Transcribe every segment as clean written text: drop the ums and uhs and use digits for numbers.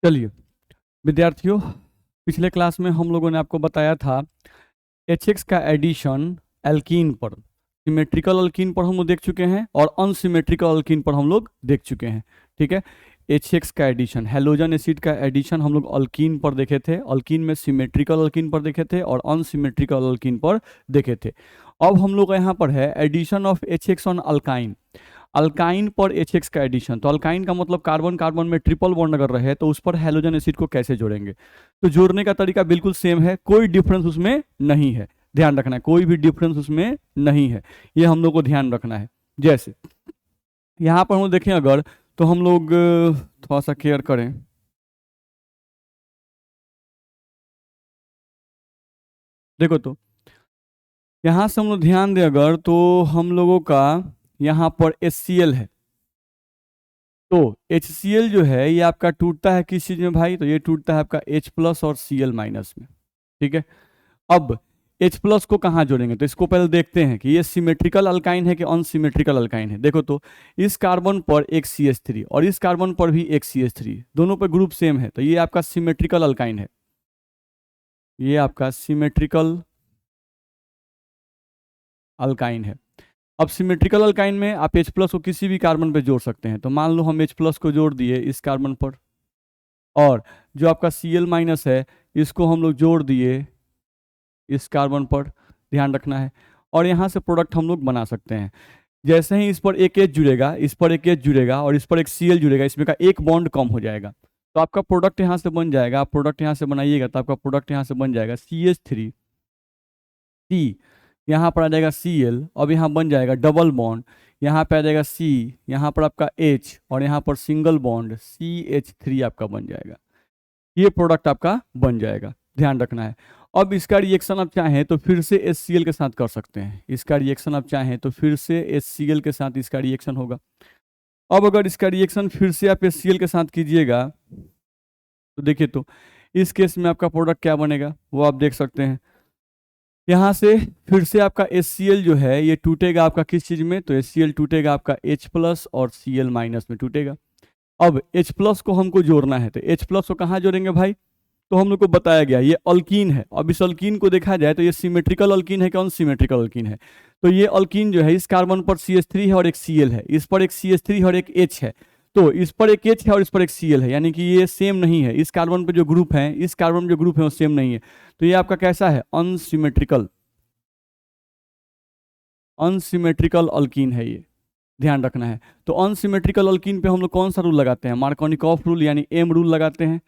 चलिए विद्यार्थियों, पिछले क्लास में हम लोगों ने आपको बताया था HX का एडिशन एल्कीन पर, सिमेट्रिकल अल्कीन पर हम लोग देख चुके हैं और अनसिमेट्रिकल अल्कीन पर हम लोग देख चुके हैं। ठीक है, HX का एडिशन, हेलोजन एसिड का एडिशन हम लोग अल्कीन पर देखे थे, अल्कीन में सिमेट्रिकल अल्कीन पर देखे थे और अनसिमेट्रिकल अल्कीन पर देखे थे। अब हम लोग यहाँ पर है addition of HX on alkyne, alkyne पर HX का एडिशन। तो अल्काइन का मतलब कार्बन कार्बन में ट्रिपल बॉन्ड अगर रहे तो उस पर हेलोजन एसिड को कैसे जोड़ेंगे। तो जोड़ने का तरीका बिल्कुल सेम है, कोई डिफरेंस उसमें नहीं है, ध्यान रखना है, कोई भी डिफरेंस उसमें नहीं है, ये हम लोग को ध्यान रखना है। जैसे यहाँ पर हम देखें अगर, तो हम लोग थोड़ा सा केयर करें। देखो तो यहाँ से हम लोग ध्यान दें अगर, तो हम लोगों का यहाँ पर HCl है, तो HCl जो है ये आपका टूटता है किस चीज में भाई, तो ये टूटता है आपका H प्लस और Cl माइनस में। ठीक है, अब H प्लस को कहाँ जोड़ेंगे, तो इसको पहले देखते हैं कि ये सिमेट्रिकल अल्काइन है कि अनसिमेट्रिकल अल्काइन है। देखो तो इस कार्बन पर एक CH3 और इस कार्बन पर भी एक CH3, दोनों पर ग्रुप सेम है, तो ये आपका सिमेट्रिकल अल्काइन है, ये आपका सिमेट्रिकल अल्काइन है। अब सिमेट्रिकल अल्काइन में आप H प्लस को किसी भी कार्बन पे जोड़ सकते हैं, तो मान लो हम H प्लस को जोड़ दिए इस कार्बन पर, और जो आपका Cl माइनस है इसको हम लोग जोड़ दिए इस कार्बन पर, ध्यान रखना है। और यहाँ से प्रोडक्ट हम लोग बना सकते हैं। जैसे ही इस पर एक H जुड़ेगा, इस पर एक H जुड़ेगा और इस पर एक Cl जुड़ेगा, इसमें का एक बॉन्ड कम हो जाएगा, तो आपका प्रोडक्ट यहाँ से बन जाएगा। आप प्रोडक्ट यहाँ से बनाइएगा तो आपका प्रोडक्ट यहाँ से बन जाएगा CH3, C, यहाँ पर आ जाएगा Cl, अब यहाँ बन जाएगा डबल बॉन्ड, यहाँ पे आ जाएगा C, यहाँ पर आपका H और यहाँ पर सिंगल बॉन्ड CH3 आपका बन जाएगा। ये प्रोडक्ट आपका बन जाएगा, ध्यान रखना है। अब इसका रिएक्शन आप चाहें तो फिर से HCl के साथ कर सकते हैं, इसका रिएक्शन आप चाहें तो फिर से HCl के साथ इसका रिएक्शन होगा। अब अगर इसका रिएक्शन फिर से आप HCl के साथ कीजिएगा तो देखिए, तो इस केस में आपका प्रोडक्ट क्या बनेगा वो आप देख सकते हैं। यहाँ से फिर से आपका HCl जो है ये टूटेगा आपका किस चीज में, तो HCl टूटेगा आपका H प्लस और Cl माइनस में टूटेगा। अब H प्लस को हमको जोड़ना है, तो H प्लस को कहाँ जोड़ेंगे भाई, तो हम लोग को बताया गया ये अल्कीन है। अब इस अल्कीन को देखा जाए तो ये सिमेट्रिकल अल्कीन है कि अनसिमेट्रिकल अल्कीन है, तो ये अल्कीन जो है इस कार्बन पर CH3 है और एक Cl है, इस पर एक CH3 है और एक H है, तो इस पर एक H है और इस पर एक Cl है, यानी कि ये सेम नहीं है, इस कार्बन पर जो ग्रुप है, इस कार्बन में जो ग्रुप है वो सेम नहीं है, तो ये आपका कैसा है, अनसिमेट्रिकल, अनसिमेट्रिकल अल्कीन है ये, ध्यान रखना है। तो अनसिमेट्रिकल अल्कीन पे हम लोग कौन सा रूल लगाते हैं, मार्कोनिकॉफ रूल यानी M रूल लगाते हैं।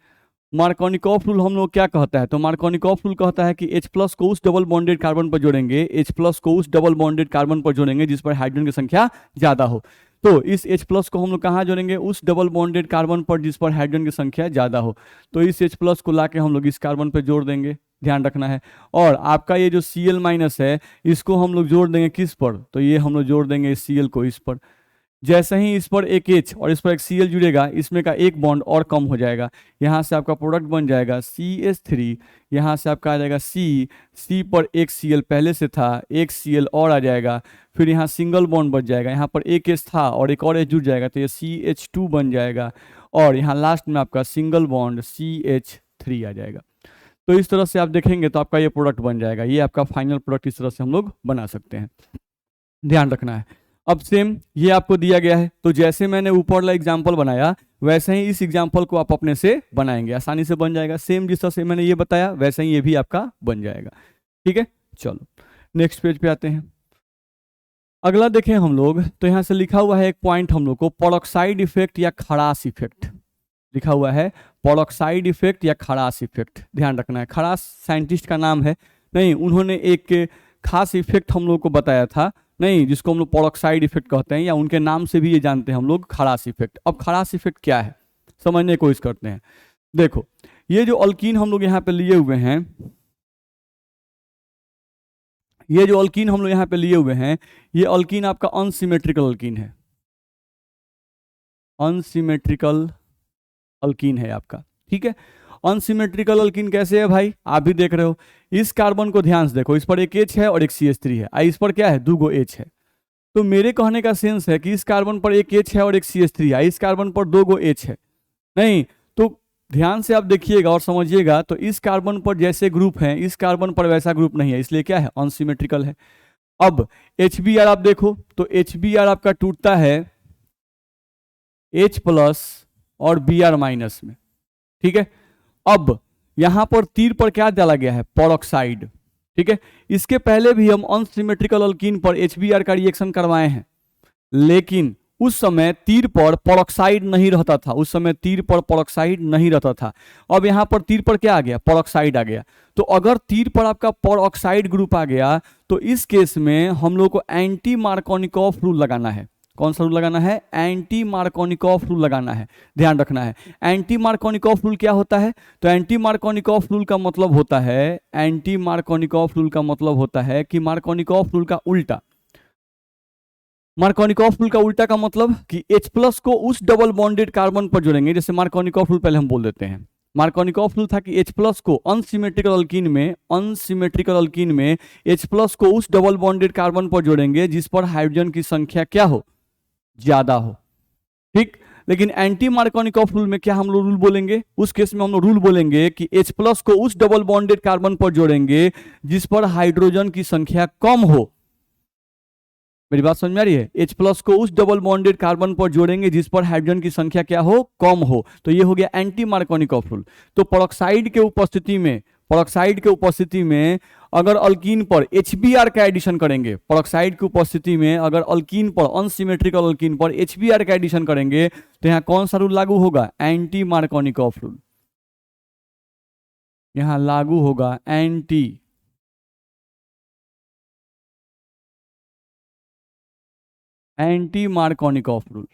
मार्कोनिकॉफ रूल हम लोग क्या कहता है, तो मार्कोनिकॉफ रूल कहता है कि H प्लस को उस डबल बॉन्डेड कार्बन पर जोड़ेंगे, H प्लस को उस डबल बॉन्डेड कार्बन पर जोड़ेंगे जिस पर हाइड्रोजन की संख्या ज़्यादा हो। तो इस H प्लस को हम लोग कहाँ जोड़ेंगे, उस डबल बॉन्डेड कार्बन पर जिस पर हाइड्रोजन की संख्या ज़्यादा हो, तो इस H प्लस को लाके हम लोग इस कार्बन पर जोड़ देंगे, ध्यान रखना है। और आपका ये जो Cl माइनस है इसको हम लोग जोड़ देंगे किस पर, तो ये हम लोग जोड़ देंगे इस Cl को इस पर। जैसे ही इस पर एक H और इस पर एक Cl जुड़ेगा, इसमें का एक बॉन्ड और कम हो जाएगा, यहाँ से आपका प्रोडक्ट बन जाएगा CH3, यहाँ से आपका आ जाएगा C पर एक Cl पहले से था, एक Cl और आ जाएगा, फिर यहाँ सिंगल बॉन्ड बच जाएगा, यहाँ पर एक H था और एक और H जुड़ जाएगा, तो ये CH2 बन जाएगा, और यहाँ लास्ट में आपका सिंगल बॉन्ड CH3 आ जाएगा। तो इस तरह से आप देखेंगे तो आपका ये प्रोडक्ट बन जाएगा, ये आपका फाइनल प्रोडक्ट इस तरह से हम लोग बना सकते हैं, ध्यान रखना है। अब सेम ये आपको दिया गया है, तो जैसे मैंने ऊपर वाला एग्जाम्पल बनाया वैसे ही इस एग्जाम्पल को आप अपने से बनाएंगे, आसानी से बन जाएगा, सेम जिस तरह से मैंने ये बताया वैसे ही ये भी आपका बन जाएगा। ठीक है, चलो नेक्स्ट पेज पे आते हैं। अगला देखें हम लोग, तो यहाँ से लिखा हुआ है एक पॉइंट हम लोग को, पेरोक्साइड इफेक्ट या खड़ास इफेक्ट, लिखा हुआ है पेरोक्साइड इफेक्ट या खड़ास इफेक्ट, ध्यान रखना है। खड़ास साइंटिस्ट का नाम है नहीं, उन्होंने एक खास इफेक्ट हम लोग को बताया था नहीं, जिसको हम लोग पेरोक्साइड इफेक्ट कहते हैं, या उनके नाम से भी ये जानते हैं हम लोग खड़ास इफेक्ट। अब खड़ास इफेक्ट क्या है समझने की कोशिश करते हैं। देखो ये जो अल्कीन हम लोग यहाँ पे लिए हुए हैं, ये जो अल्कीन हम लोग यहाँ पे लिए हुए हैं, ये अल्कीन आपका अनसिमेट्रिकल अल्कीन है, अनसिमेट्रिकल अल्कीन है आपका। ठीक है, अनसिमेट्रिकल अल्कीन कैसे है भाई, आप भी देख रहे हो, इस कार्बन को ध्यान से देखो, इस पर एक H है और एक CH3 है, इस पर क्या है, दो गो H है, तो मेरे कहने का सेंस है कि इस कार्बन पर एक H है और एक CH3 है, इस कार्बन पर दो गो H है नहीं, तो ध्यान से आप देखिएगा और समझिएगा, तो इस कार्बन पर जैसे ग्रुप हैं इस कार्बन पर वैसा ग्रुप नहीं है, इसलिए क्या है, अनसिमेट्रिकल है। अब HBr आप देखो तो HBr आपका टूटता है H+ और Br- में, ठीक है। अब यहां पर तीर पर क्या डाला गया है, परऑक्साइड, ठीक है। इसके पहले भी हम अनसिमेट्रिकल अल्कीन पर HBr का रिएक्शन करवाए हैं, लेकिन उस समय तीर पर परऑक्साइड नहीं रहता था, उस समय तीर पर परऑक्साइड नहीं रहता था। अब यहां पर तीर पर क्या आ गया, परऑक्साइड आ गया। तो अगर तीर पर आपका परऑक्साइड ग्रुप आ गया तो इस केस में हम लोग को एंटी मार्कोनिकॉफ रूल लगाना है। कौन सा रूल लगाना है, एंटी मार्कोनिकॉफ रूल लगाना है, ध्यान रखना है। एंटी मार्कोनिकॉफ रूल क्या होता है, तो एंटी मार्कोनिकॉफ रूल का मतलब होता है, एंटी मार्कोनिकॉफ रूल का मतलब होता है कि मार्कोनिकॉफ रूल का उल्टा। मार्कोनिकॉफ रूल का उल्टा का मतलब कि H+ को उस डबल बॉन्डेड कार्बन पर जोड़ेंगे, जैसे मार्कोनिकॉफ रूल पहले हम बोल देते हैं। मार्कोनिकॉफ रूल था कि H+ को अनसिमेट्रिकल अल्कीन में H+ को उस डबल बॉन्डेड कार्बन पर जोड़ेंगे जिस पर हाइड्रोजन की संख्या क्या हो, ज्यादा हो, ठीक। लेकिन एंटी मार्कोनिकॉफ रूल में क्या हम लोग रूल बोलेंगे, उस केस में हम लोग रूल बोलेंगे कि H+ को उस डबल बॉन्डेड कार्बन पर जोड़ेंगे जिस पर हाइड्रोजन की संख्या कम हो। मेरी बात समझ में आ रही है, H+ को उस डबल बॉन्डेड कार्बन पर जोड़ेंगे जिस पर हाइड्रोजन की संख्या क्या हो, कम हो। तो ये हो गया एंटी मार्कोनिकॉफ रूल। तो परऑक्साइड के उपस्थिति में अगर अल्कीन पर HBr का एडिशन करेंगे, परऑक्साइड की उपस्थिति में अगर अल्कीन पर, अनसिमेट्रिकल अल्कीन पर HBr का एडिशन करेंगे तो यहां कौन सा रूल लागू होगा, एंटी मार्कोनिकॉफ रूल। यहां लागू होगा एंटी मार्कोनिकॉफ रूल।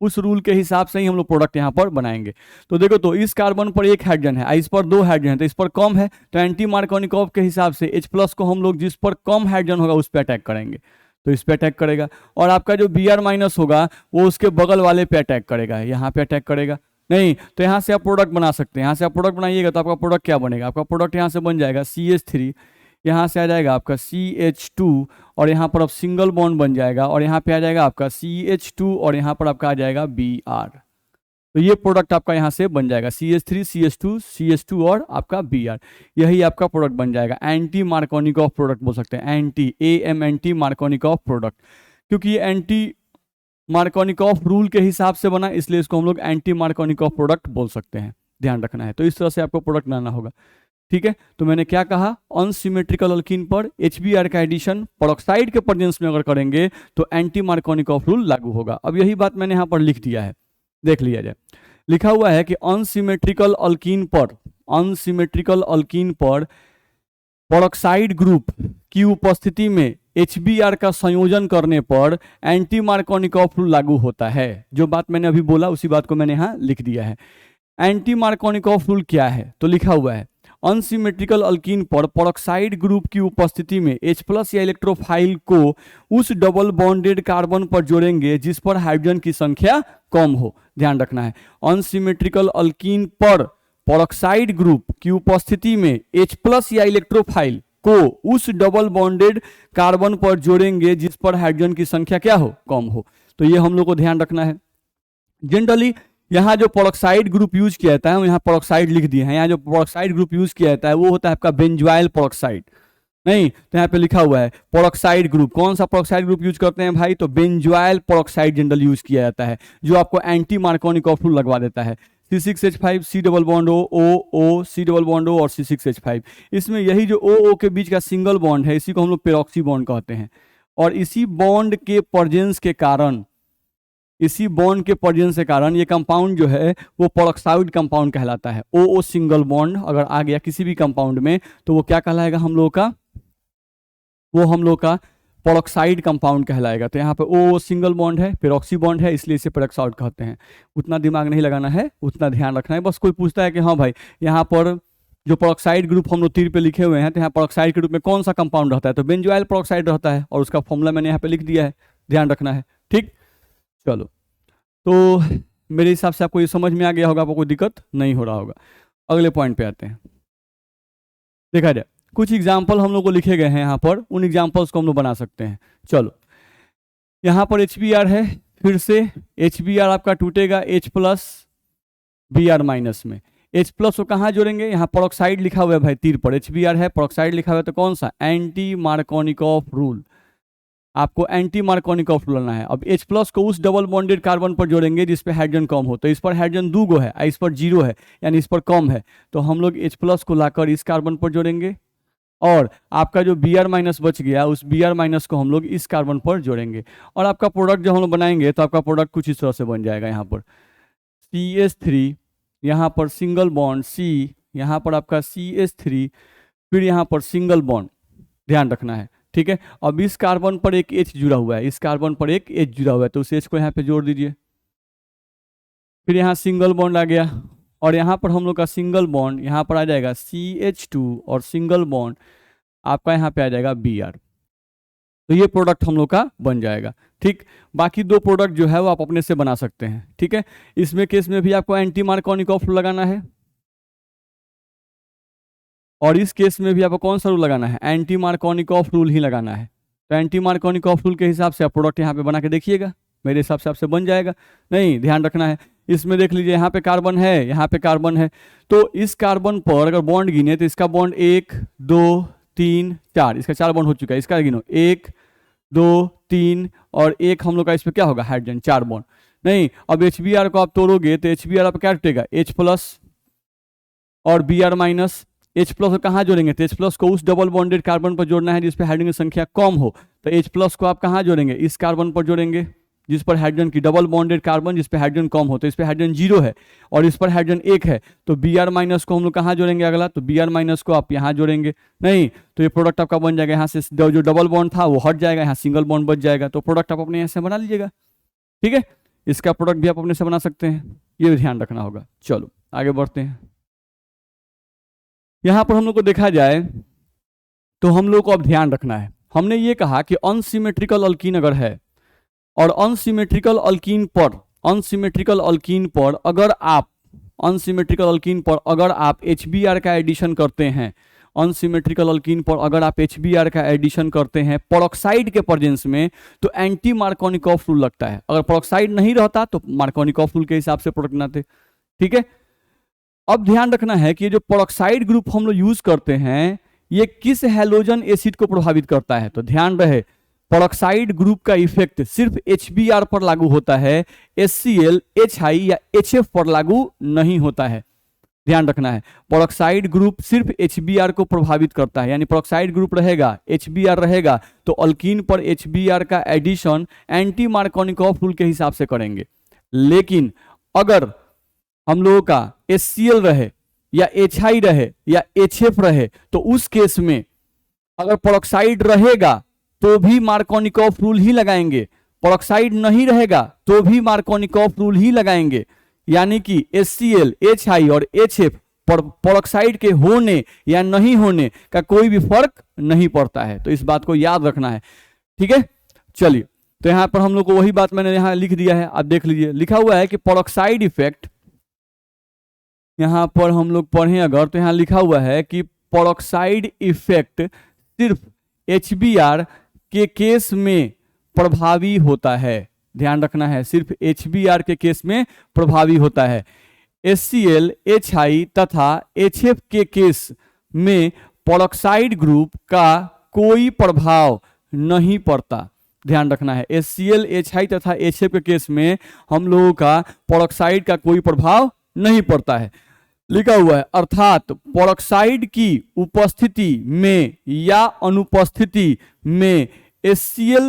उस रूल के हिसाब से ही हम लोग प्रोडक्ट यहां पर बनाएंगे। तो देखो, तो इस कार्बन पर एक हाइड्रोजन है, इस पर 2 हाइड्रोजन है, तो इस पर कम है, तो एंटी मार्कोनिकॉफ के हिसाब से H+ को हम लोग जिस पर कम हाइड्रोजन होगा उस पर अटैक करेंगे, तो इस पर अटैक करेगा। और आपका जो Br- होगा वो उसके बगल वाले पे अटैक करेगा, यहाँ पे अटैक करेगा नहीं। तो यहाँ से आप प्रोडक्ट बना सकते हैं, यहाँ से आप प्रोडक्ट बनाइएगा तो आपका प्रोडक्ट क्या बनेगा, आपका प्रोडक्ट यहाँ से बन जाएगा CH3, यहाँ से आ जाएगा आपका CH2, और यहाँ पर अब सिंगल बॉन्ड बन जाएगा, और यहाँ पे आ जाएगा आपका CH2, और यहाँ पर आपका आ जाएगा Br। तो ये प्रोडक्ट आपका यहाँ से बन जाएगा CH3 CH2 CH2 और आपका Br। यही आपका प्रोडक्ट बन जाएगा, एंटी मार्कोनिकॉफ प्रोडक्ट बोल सकते हैं, एंटी मार्कोनिकॉफ प्रोडक्ट। क्योंकि ये एंटी मार्कोनिकॉफ रूल के हिसाब से बना, इसलिए इसको हम लोग एंटी मार्कोनिकॉफ प्रोडक्ट बोल सकते हैं, ध्यान रखना है। तो इस तरह से आपको प्रोडक्ट बनाना होगा, ठीक है। तो मैंने क्या कहा, अनसिमेट्रिकल अल्कीन पर HBr का एडिशन परऑक्साइड के प्रेजेंस में अगर करेंगे तो एंटी मार्कोनिकॉफ रूल लागू होगा। अब यही बात मैंने यहां पर लिख दिया है, देख लिया जाए। लिखा हुआ है कि अनसिमेट्रिकल अल्कीन पर परऑक्साइड ग्रुप की उपस्थिति में HBr का संयोजन करने पर एंटी मार्कोनिकॉफ रूल लागू होता है। जो बात मैंने अभी बोला उसी बात को मैंने यहां लिख दिया है। एंटी मार्कोनिकॉफ रूल क्या है, तो लिखा हुआ है, अनसिमेट्रिकल अल्कीन पर परऑक्साइड ग्रुप की उपस्थिति में H+ या इलेक्ट्रोफाइल को उस डबल बॉन्डेड कार्बन पर जोड़ेंगे जिस पर हाइड्रोजन की संख्या कम हो, ध्यान रखना है। अनसिमेट्रिकल अल्कीन पर परऑक्साइड ग्रुप की उपस्थिति में H+ या इलेक्ट्रोफाइल को उस डबल बॉन्डेड कार्बन पर जोड़ेंगे जिस पर हाइड्रोजन की संख्या क्या हो, कम हो। तो ये हम लोग को ध्यान रखना है। जनरली यहाँ जो परऑक्साइड ग्रुप यूज किया जाता है, हम यहाँ परऑक्साइड लिख दिए हैं, यहाँ जो परऑक्साइड ग्रुप यूज किया जाता है वो होता है आपका बेंजोइल परऑक्साइड, नहीं तो यहाँ पे लिखा हुआ है परऑक्साइड ग्रुप। कौन सा परऑक्साइड ग्रुप यूज करते हैं भाई, तो बेंजोइल परऑक्साइड जनरल यूज किया जाता है, जो आपको एंटी मार्कोनिकॉफ रूल लगवा देता है। C6H5 C double bond O C double bond O और C6H5, इसमें यही जो O के बीच का सिंगल बॉन्ड है इसी को हम लोग पेरोक्सी बॉन्ड कहते हैं। और इसी बॉन्ड के प्रेजेंस के कारण ये कंपाउंड जो है वो परऑक्साइड कंपाउंड कहलाता है। O सिंगल बॉन्ड अगर आ गया किसी भी कंपाउंड में तो वो क्या कहलाएगा हम लोग का परऑक्साइड कंपाउंड कहलाएगा। तो यहाँ पे O सिंगल बॉन्ड है, पेरोक्सी बॉन्ड है, इसलिए इसे पेरोक्साइड कहते हैं। उतना दिमाग नहीं लगाना है, उतना ध्यान रखना है। बस कोई पूछता है कि हाँ भाई यहाँ पर जो परऑक्साइड ग्रुप हम लोग तीर पे लिखे हुए हैं तो यहाँ परऑक्साइड के ग्रुप में कौन सा कंपाउंड रहता है, तो बेंजोइल परऑक्साइड रहता है, और उसका फॉर्मूला मैंने यहाँ पे लिख दिया है, ध्यान रखना है, ठीक। चलो, तो मेरे हिसाब से आपको ये समझ में आ गया होगा, आपको कोई दिक्कत नहीं हो रहा होगा। अगले पॉइंट पे आते हैं। देखा जाए कुछ एग्जाम्पल हम लोग को लिखे गए हैं यहाँ पर, उन एग्जाम्पल्स को हम लोग बना सकते हैं। चलो, यहाँ पर HBr है, फिर से HBr आपका टूटेगा H+ Br- में। H प्लस को कहाँ जोड़ेंगे, यहाँ पेरोक्साइड लिखा हुआ है भाई तीर पर, HBr है, पेरोक्साइड लिखा हुआ है, तो कौन सा, एंटी मार्कोनिकॉफ रूल, आपको एंटी मार्कोनिकॉफ रूल लाना है। अब H प्लस को उस डबल बॉन्डेड कार्बन पर जोड़ेंगे जिस पे हाइड्रोजन कम हो, तो इस पर हाइड्रोजन 2 गो है, इस पर 0 है, यानी इस पर कम है, तो हम लोग H प्लस को लाकर इस कार्बन पर जोड़ेंगे, और आपका जो Br माइनस बच गया उस Br माइनस को हम लोग इस कार्बन पर जोड़ेंगे, और आपका प्रोडक्ट जो हम लोग बनाएंगे तो आपका प्रोडक्ट कुछ इस तरह से बन जाएगा। यहाँ पर CH3, यहाँ पर सिंगल बॉन्ड C, यहाँ पर आपका CH3, फिर यहाँ पर सिंगल बॉन्ड, ध्यान रखना है, ठीक है। अब इस कार्बन पर एक H जुड़ा हुआ है, इस कार्बन पर एक H जुड़ा हुआ है, तो उस H को यहाँ पे जोड़ दीजिए, फिर यहाँ सिंगल बॉन्ड आ गया, और यहाँ पर हम लोग का सिंगल बॉन्ड यहाँ पर आ जाएगा CH2 और सिंगल बॉन्ड आपका यहाँ पे आ जाएगा Br, तो ये प्रोडक्ट हम लोग का बन जाएगा, ठीक। बाकी दो प्रोडक्ट जो है वो आप अपने से बना सकते हैं, ठीक है। इसमें केस में भी आपको एंटी मार्कोनिकॉफ रूल लगाना है, और इस केस में भी आपको कौन सा रूल लगाना है, एंटी मार्कोनिकॉफ रूल ही लगाना है। तो एंटी मार्कोनिकॉफ रूल के हिसाब से आप प्रोडक्ट यहाँ पे बना के देखिएगा, मेरे हिसाब से आपसे बन जाएगा। नहीं, ध्यान रखना है, इसमें देख लीजिए यहाँ पे कार्बन है, यहाँ पे कार्बन है, तो इस कार्बन पर अगर बॉन्ड गिने तो इसका बॉन्ड 1 2 3 4, इसका 4 बॉन्ड हो चुका है, इसका गिनो 1 2 3 और 1 हम लोग का इस पर क्या होगा, हाइड्रोजन, 4 बॉन्ड। नहीं, अब HBr को आप तोड़ोगे तो HBr आप क्या टूटेगा, H प्लस और Br माइनस, H प्लस को कहाँ जोड़ेंगे, तो H प्लस को उस डबल बॉन्डेड कार्बन पर जोड़ना है जिस पे हाइड्रोजन की संख्या कम हो, तो H प्लस को आप कहाँ जोड़ेंगे, इस कार्बन पर जोड़ेंगे जिस पर हाइड्रोजन की डबल बॉन्डेड कार्बन जिस पे हाइड्रोजन कम हो, तो इस पे हाइड्रोजन 0 है और इस पर हाइड्रोजन 1 है, तो Br माइनस को हम लोग कहाँ जोड़ेंगे अगला, तो Br माइनस को आप यहाँ जोड़ेंगे। नहीं, तो ये प्रोडक्ट आपका बन जाएगा, यहाँ से जो डबल बॉन्ड था वो हट जाएगा, यहाँ सिंगल बॉन्ड बच जाएगा, तो प्रोडक्ट आप अपने यहाँ से बना लीजिएगा, ठीक है। इसका प्रोडक्ट भी आप अपने से बना सकते हैं, ये भी ध्यान रखना होगा। चलो आगे बढ़ते हैं। यहाँ पर हम लोग को देखा जाए तो हम लोग को अब ध्यान रखना है, हमने ये कहा कि अनसिमेट्रिकल अल्कीन अगर है और अनसिमेट्रिकल अल्कीन पर अगर आप HBr का एडिशन करते हैं, अनसिमेट्रिकल अल्कीन पर अगर आप HBr का एडिशन करते हैं पेरोक्साइड के प्रेजेंस में, तो एंटी मार्कोनिकॉफ रूल लगता है। अगर पेरोक्साइड नहीं रहता तो मार्कोनिकॉफ रूल के हिसाब से प्रोडक्ट बनाते, ठीक है। अब ध्यान रखना है कि ये जो पेरोक्साइड ग्रुप हम लोग यूज करते हैं ये किस हैलोजन एसिड को प्रभावित करता है, तो ध्यान रहे पेरोक्साइड ग्रुप का इफेक्ट सिर्फ HBr पर लागू होता है, HCl, HI या HF पर लागू नहीं होता है, ध्यान रखना है। पेरोक्साइड ग्रुप सिर्फ HBr को प्रभावित करता है, यानी पेरोक्साइड ग्रुप रहेगा, HBr रहेगा, तो अल्कीन पर HBr का एडिशन एंटी मार्कोनिकॉफ रूल के हिसाब से करेंगे। लेकिन अगर हम लोगों का HCl रहे या HI रहे या HF रहे, तो उस केस में अगर पेरोक्साइड रहेगा तो भी मार्कोनिकॉफ रूल ही लगाएंगे, पेरोक्साइड नहीं रहेगा तो भी मार्कोनिकॉफ रूल ही लगाएंगे, यानी कि HCl, HI और HF पर पेरोक्साइड के होने या नहीं होने का कोई भी फर्क नहीं पड़ता है, तो इस बात को याद रखना है, ठीक है। चलिए, तो यहां पर हम लोग को वही बात मैंने यहां लिख दिया है, आप देख लीजिए, लिखा हुआ है कि पेरोक्साइड इफेक्ट, यहां पर हम लोग पढ़ें अगर तो यहां लिखा हुआ है कि पेरोक्साइड इफेक्ट सिर्फ HBr के केस में प्रभावी होता है, ध्यान रखना है, सिर्फ HBr के केस में प्रभावी होता है। HCl, HI तथा HF के केस में पेरोक्साइड ग्रुप का कोई प्रभाव नहीं पड़ता, ध्यान रखना है। HCl, HI तथा HF के केस में हम लोगों का पेरोक्साइड का कोई प्रभाव नहीं पड़ता है, लिखा हुआ है। अर्थात पेरोक्साइड की उपस्थिति में या अनुपस्थिति में HCl,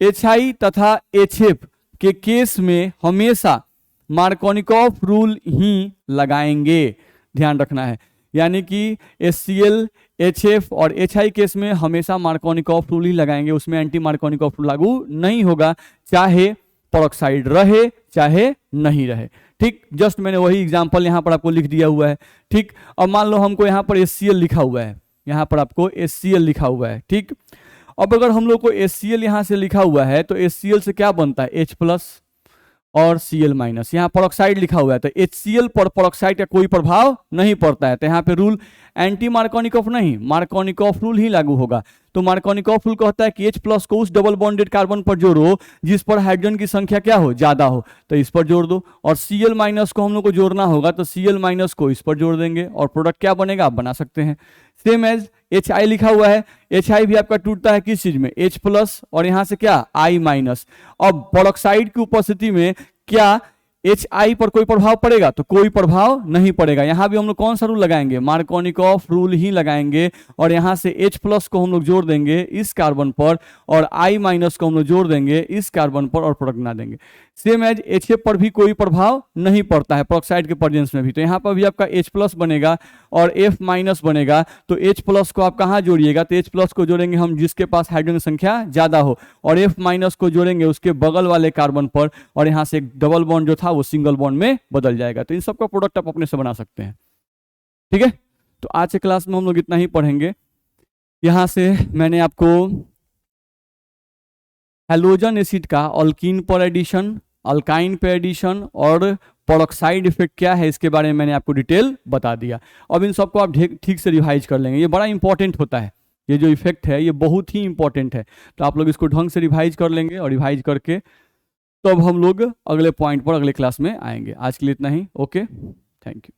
HI तथा HF के केस में हमेशा मार्कोनिकॉफ रूल ही लगाएंगे, ध्यान रखना है। यानी कि HCl, HF और HI केस में हमेशा मार्कोनिकॉफ रूल ही लगाएंगे, उसमें एंटी मार्कोनिकॉफ रूल लागू नहीं होगा, चाहे पेरोक्साइड रहे चाहे नहीं रहे, ठीक। जस्ट मैंने वही एग्जांपल यहाँ पर आपको लिख दिया हुआ है, ठीक। अब मान लो हमको यहाँ पर HCl लिखा हुआ है, यहाँ पर आपको HCl लिखा हुआ है, ठीक। अब अगर हम लोग को HCl यहाँ से लिखा हुआ है तो HCl से क्या बनता है, H प्लस और Cl माइनस, यहाँ पेरोक्साइड लिखा हुआ है तो HCl पर पेरोक्साइड का कोई प्रभाव नहीं पड़ता है, तो यहाँ पे रूल एंटी मार्कोनिकॉफ नहीं, मार्कोनिकॉफ रूल ही लागू होगा। तो मार्कोनिकॉफ रूल कहता है कि H प्लस को उस डबल बॉन्डेड कार्बन पर जोड़ो जिस पर हाइड्रोजन की संख्या क्या हो, ज्यादा हो, तो इस पर जोड़ दो। और Cl माइनस को हम लोग को जोड़ना होगा तो Cl माइनस को इस पर जोड़ देंगे और प्रोडक्ट क्या बनेगा, आप बना सकते हैं। सेम एज HI लिखा हुआ है, HI भी आपका टूटता है किस चीज में, H प्लस और यहां से क्या I माइनस। अब पेरोक्साइड की उपस्थिति में क्या HI पर कोई प्रभाव पड़ेगा, तो कोई प्रभाव नहीं पड़ेगा। यहां भी हम लोग कौन सा रूल लगाएंगे, मार्कोनिकॉफ रूल ही लगाएंगे और यहां से H प्लस को हम लोग जोड़ देंगे इस कार्बन पर और I माइनस को हम लोग जोड़ देंगे इस कार्बन पर और प्रोडक्ट बना देंगे। सेम एज HF पर भी कोई प्रभाव नहीं पड़ता है पेरोक्साइड के प्रेजेंस में भी, तो यहाँ पर भी आपका H प्लस बनेगा और F माइनस बनेगा। तो H प्लस को आप कहाँ जोड़िएगा, तो H प्लस को जोड़ेंगे हम जिसके पास हाइड्रोजन संख्या ज्यादा हो और F माइनस को जोड़ेंगे उसके बगल वाले कार्बन पर और यहाँ से एक डबल बॉन्ड जो था वो सिंगल बॉन्ड में बदल जाएगा। तो इन सबका प्रोडक्ट आप अपने से बना सकते हैं। ठीक है, तो आज के क्लास में हम लोग इतना ही पढ़ेंगे। यहाँ से मैंने आपको हैलोजन एसिड का अल्कीन पर एडिशन, अल्काइन पे एडिशन और पेरोक्साइड इफेक्ट क्या है इसके बारे में मैंने आपको डिटेल बता दिया। अब इन सबको आप ठीक से रिवाइज कर लेंगे, ये बड़ा इंपॉर्टेंट होता है, ये जो इफेक्ट है ये बहुत ही इंपॉर्टेंट है। तो आप लोग इसको ढंग से रिवाइज कर लेंगे और रिवाइज करके तब हम लोग अगले पॉइंट पर अगले क्लास में आएंगे। आज के लिए इतना ही, ओके, थैंक यू।